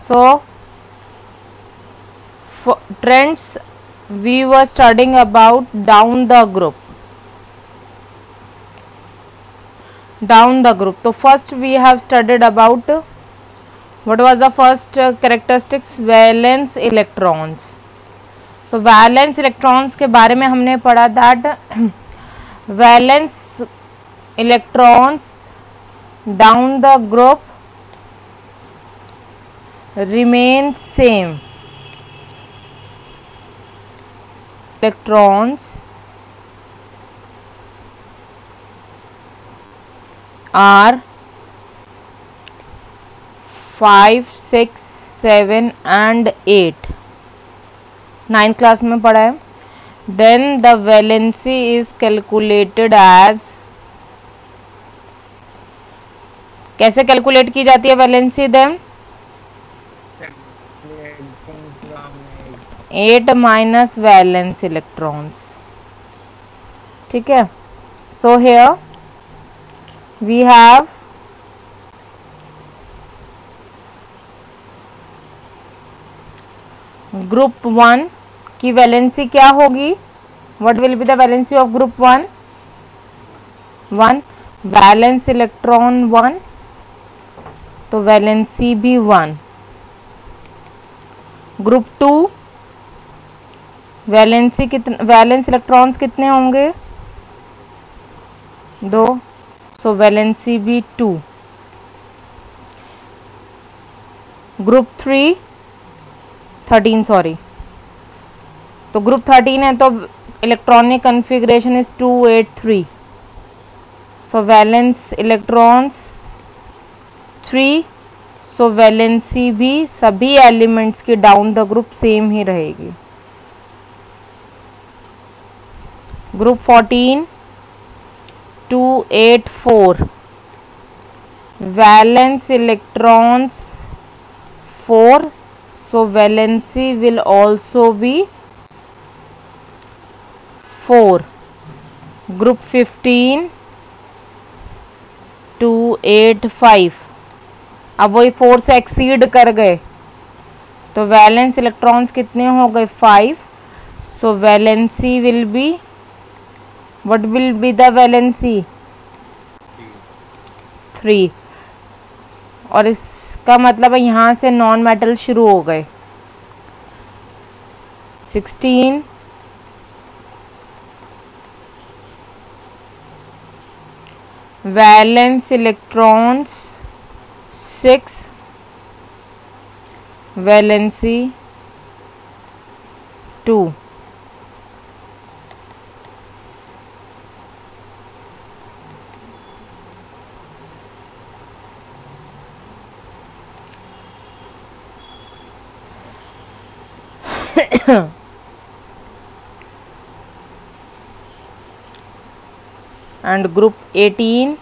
So trends we were studying about down the group. So first we have studied about what was the first characteristics, valence electrons. So valence electrons के बारे में हमने पढ़ा that valence electrons down the group remain same. Electrons are 5, 6, 7 and 8. 9th class में पढ़ा है. Then the valency is calculated as, कैसे calculate की जाती है valency? Then 8 minus valence electrons. ठीक है. So here we have group 1 की वैलेंसी क्या होगी? What will be the valency of group 1? 1. Valence electron 1, तो वैलेंसी भी 1. ग्रुप 2 वैलेंसी कितने, वैलेंस इलेक्ट्रॉन्स कितने होंगे? 2, सो वैलेंसी भी 2. ग्रुप 13 सॉरी, तो ग्रुप 13 है तो electronic configuration is 283. So valence electrons 3, so valency भी सभी एलिमेंट्स की डाउन द ग्रुप सेम ही रहेगी. Group 14 284, valence electrons 4, so valency will also be 4. Group 15 285, अब वही 4 से एक्सीड कर गए तो वैलेंस इलेक्ट्रॉन्स कितने हो गए? 5. So valency will be, what will be the valency? 3. और इसका मतलब है यहाँ से नॉन मेटल शुरू हो गए. 16 valence electrons 6, valency 2. and group 18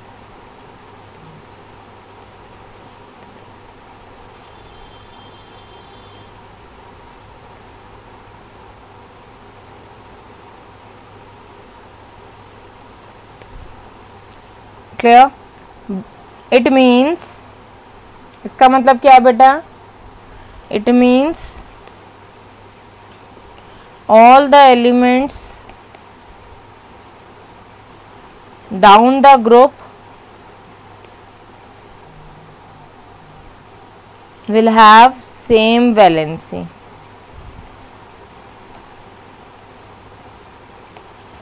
clear? it means, इसका मतलब क्या है बेटा? it means all the elements down the group will have same valency.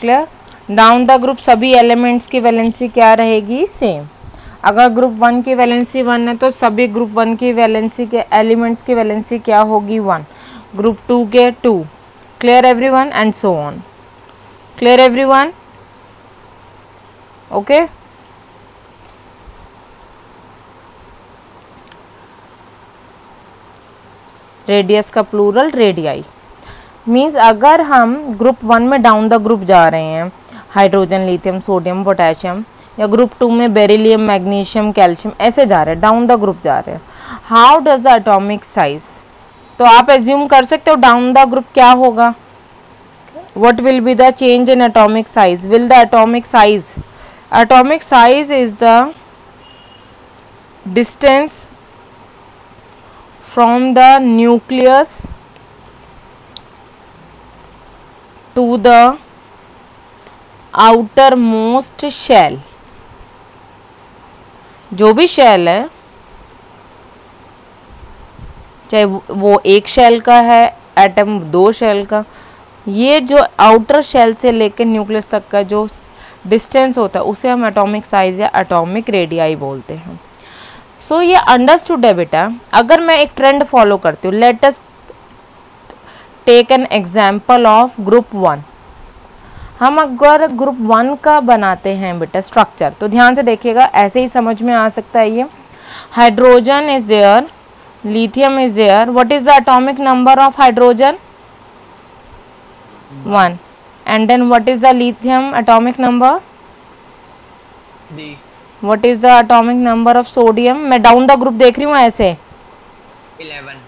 Clear? Down the group सभी एलिमेंट्स की वैलेंसी क्या रहेगी? सेम. अगर ग्रुप 1 की वैलेंसी 1 है तो सभी ग्रुप 1 की वैलेंसी के एलिमेंट्स की वैलेंसी क्या होगी? 1. ग्रुप 2 के 2. Clear everyone? And so on. Clear everyone? Okay. Radius का प्लूरल रेडियाई. मीन्स अगर हम ग्रुप 1 में डाउन द ग्रुप जा रहे हैं, हाइड्रोजन, लिथियम, सोडियम, पोटेशियम, या ग्रुप 2 में बेरिलियम, मैग्नीशियम, कैल्शियम, ऐसे जा रहे हैं, डाउन द ग्रुप जा रहे हैं. How does the atomic size? तो आप एज्यूम कर सकते हो डाउन द ग्रुप क्या होगा? What will be the change in atomic size? Will the atomic size is the distance from the nucleus to the outermost shell। जो भी shell है, चाहे वो एक शेल का है एटम, दो शेल का, ये जो आउटर शेल से लेकर न्यूक्लियस तक का जो डिस्टेंस होता है उसे हम एटॉमिक साइज या एटॉमिक रेडियाई बोलते हैं। सो ये अंडरस्टूड है बेटा। अगर मैं एक ट्रेंड फॉलो करती हूँ, let us take an example of group 1। हम अगर ग्रुप 1 का बनाते हैं बेटा स्ट्रक्चर, तो ध्यान से देखिएगा, ऐसे ही समझ में आ सकता है। ये hydrogen is there, lithium is there. What is the atomic number of hydrogen? 1. And then what is the lithium atomic number? 3. What is the atomic number of sodium? मैं down the group देख रही हूँ ऐसे। 11.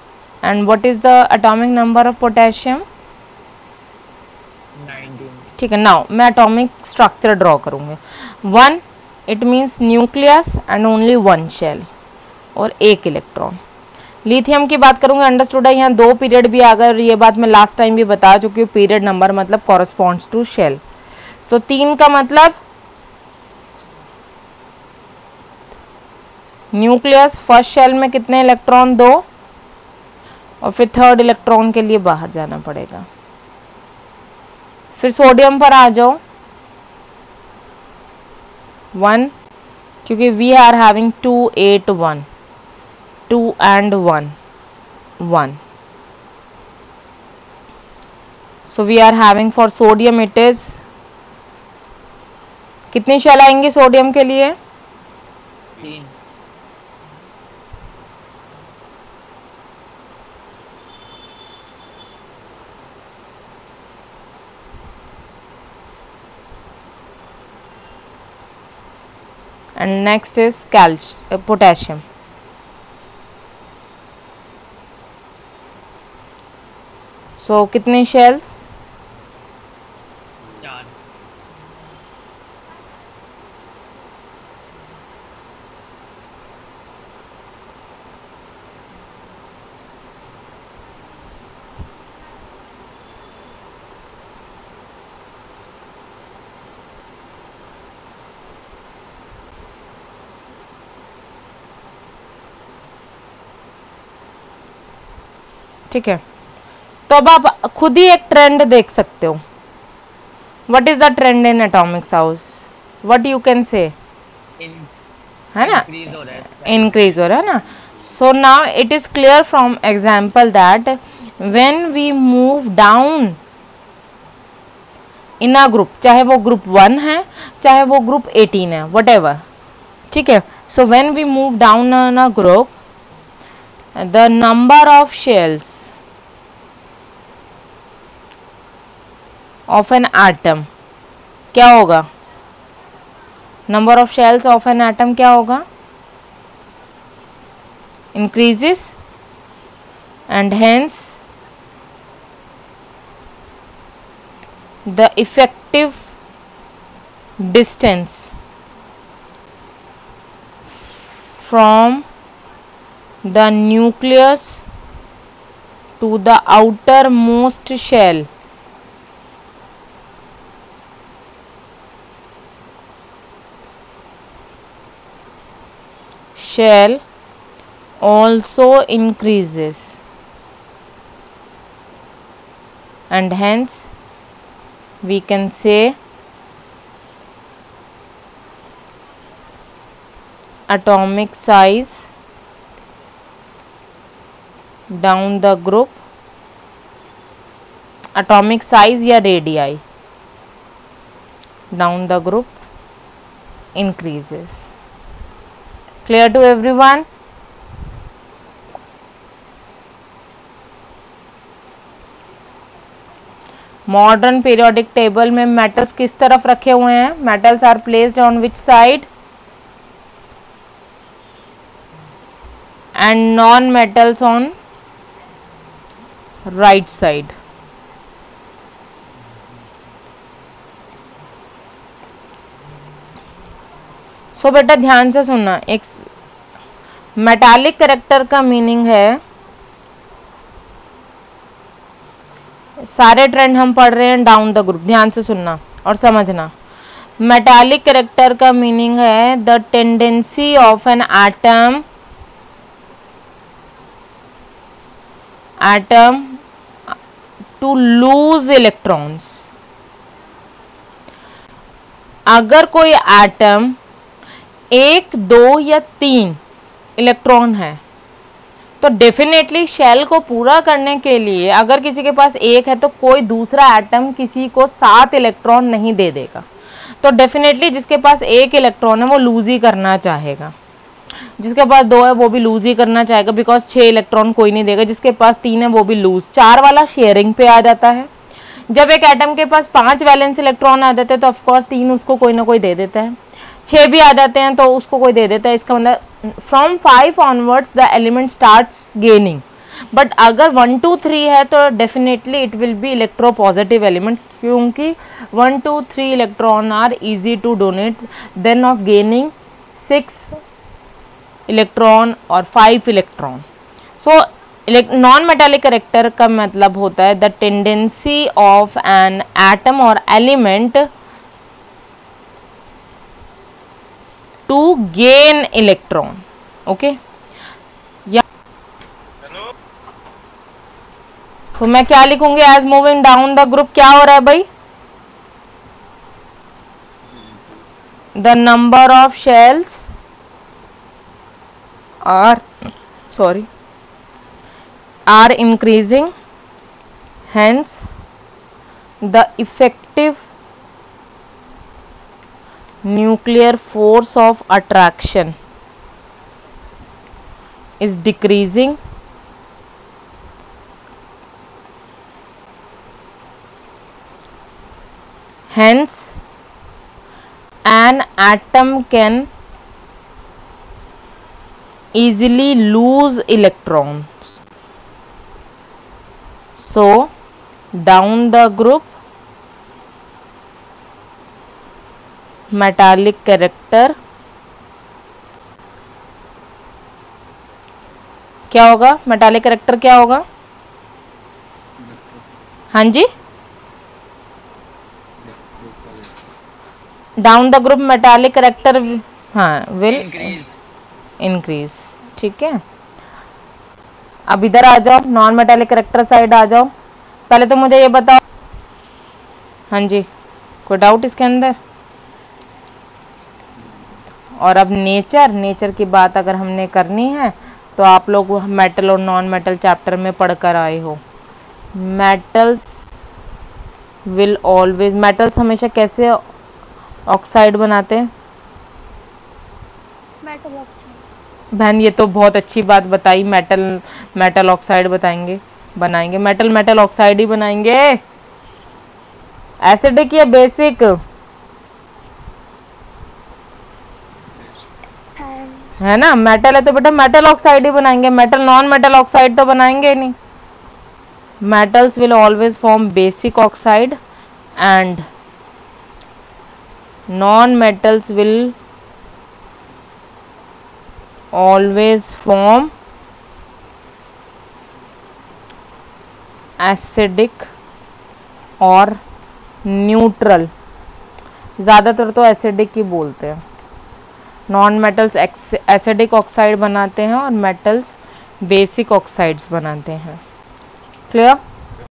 And what is the atomic number of potassium? 19. ठीक है। now मैं atomic structure draw करूँगी। 1 it means nucleus and only one shell और एक इलेक्ट्रॉन। लिथियम की बात करूंगा, अंडरस्टूड है। यहाँ 2 पीरियड भी आ गए और ये बात मैं लास्ट टाइम भी बता चुकी हूँ। पीरियड नंबर मतलब कॉरस्पॉन्ड्स टू शेल। सो 3 का मतलब न्यूक्लियस, फर्स्ट शेल में कितने इलेक्ट्रॉन? 2, और फिर थर्ड इलेक्ट्रॉन के लिए बाहर जाना पड़ेगा। फिर सोडियम पर आ जाओ, 1, क्योंकि we are having 2 8 1, 2 and 1 1। so we are having for sodium it is, कितनी शेल आएंगी सोडियम के लिए? 3। and next is potassium। सो कितने शेल्स? 4। ठीक है। तो अब आप खुद ही एक ट्रेंड देख सकते हो। What is the trend in atomic size? What you can say, है ना, इंक्रीज हो रहा है ना। So now it is clear from example that when we move down in a group, चाहे वो ग्रुप 1 है चाहे वो ग्रुप 18 है, वट एवर, ठीक है। So when we move down in a group, the number of shells of an atom क्या होगा? Number of shells of an atom क्या होगा? Increases, and hence the effective distance from the nucleus to the outermost shell also increases, and hence we can say atomic size down the group, atomic size या radii down the group increases। Clear to everyone? Modern periodic table में metals किस तरफ रखे हुए हैं? Metals are placed on which side? And non metals on right side. बेटा ध्यान से सुनना, एक मेटालिक कैरेक्टर का मीनिंग है सारे ट्रेंड हम पढ़ रहे हैं डाउन द ग्रुप, ध्यान से सुनना और समझना। मेटालिक कैरेक्टर का मीनिंग है the tendency of an atom to lose electrons. अगर कोई एटम 1, 2 या 3 इलेक्ट्रॉन है तो डेफिनेटली शेल को पूरा करने के लिए अगर किसी के पास 1 है तो कोई दूसरा एटम किसी को 7 इलेक्ट्रॉन नहीं दे देगा। तो डेफिनेटली जिसके पास 1 इलेक्ट्रॉन है वो लूज ही करना चाहेगा, जिसके पास 2 है वो भी लूज ही करना चाहेगा, बिकॉज 6 इलेक्ट्रॉन कोई नहीं देगा। जिसके पास 3 है वो भी लूज। 4 वाला शेयरिंग पे आ जाता है। जब एक एटम के पास 5 वैलेंस इलेक्ट्रॉन आ जाते हैं तो ऑफकोर्स 3 उसको कोई ना कोई दे देता है, 6 भी आ जाते हैं तो उसको कोई दे देता है। इसका मतलब from 5 onwards the element starts gaining. But अगर 1, 2, 3 है तो definitely it will be electropositive element, क्योंकि 1, 2, 3 electron are easy to donate then of gaining 6 electron और 5 electron. So non metallic character का मतलब होता है the tendency of an atom और element to gain electron. Okay, तो मैं क्या लिखूंगी as moving down the group? क्या हो रहा है भाई? The number of shells are increasing, hence the effective nuclear force of attraction is decreasing, hence an atom can easily lose electrons. So down the group metallic character क्या होगा? Metallic character क्या होगा? हाँ जी, down the group metallic character हाँ will increase. ठीक है, अब इधर आ जाओ, नॉन मेटालिक कैरेक्टर साइड आ जाओ। पहले तो मुझे ये बताओ, हाँ जी, कोई डाउट इसके अंदर? और अब नेचर की बात अगर हमने करनी है तो आप लोग मेटल और नॉन मेटल चैप्टर में पढ़कर आए हो। मेटल्स विल ऑलवेज, मेटल्स हमेशा कैसे ऑक्साइड बनाते हैं? Metal oxide. बहन ये तो बहुत अच्छी बात बताई, मेटल ऑक्साइड बनाएंगे। मेटल ऑक्साइड ही बनाएंगे। एसिडिक या बेसिक? है ना, मेटल है तो बेटा मेटल ऑक्साइड ही बनाएंगे। मेटल नॉन मेटल ऑक्साइड तो बनाएंगे नहीं। Metals will always form basic oxide and non metals will always form acidic और न्यूट्रल। ज़्यादातर तो एसिडिक ही बोलते हैं। नॉन मेटल्स एसिडिक ऑक्साइड बनाते हैं और मेटल्स बेसिक ऑक्साइड्स बनाते हैं। क्लियर?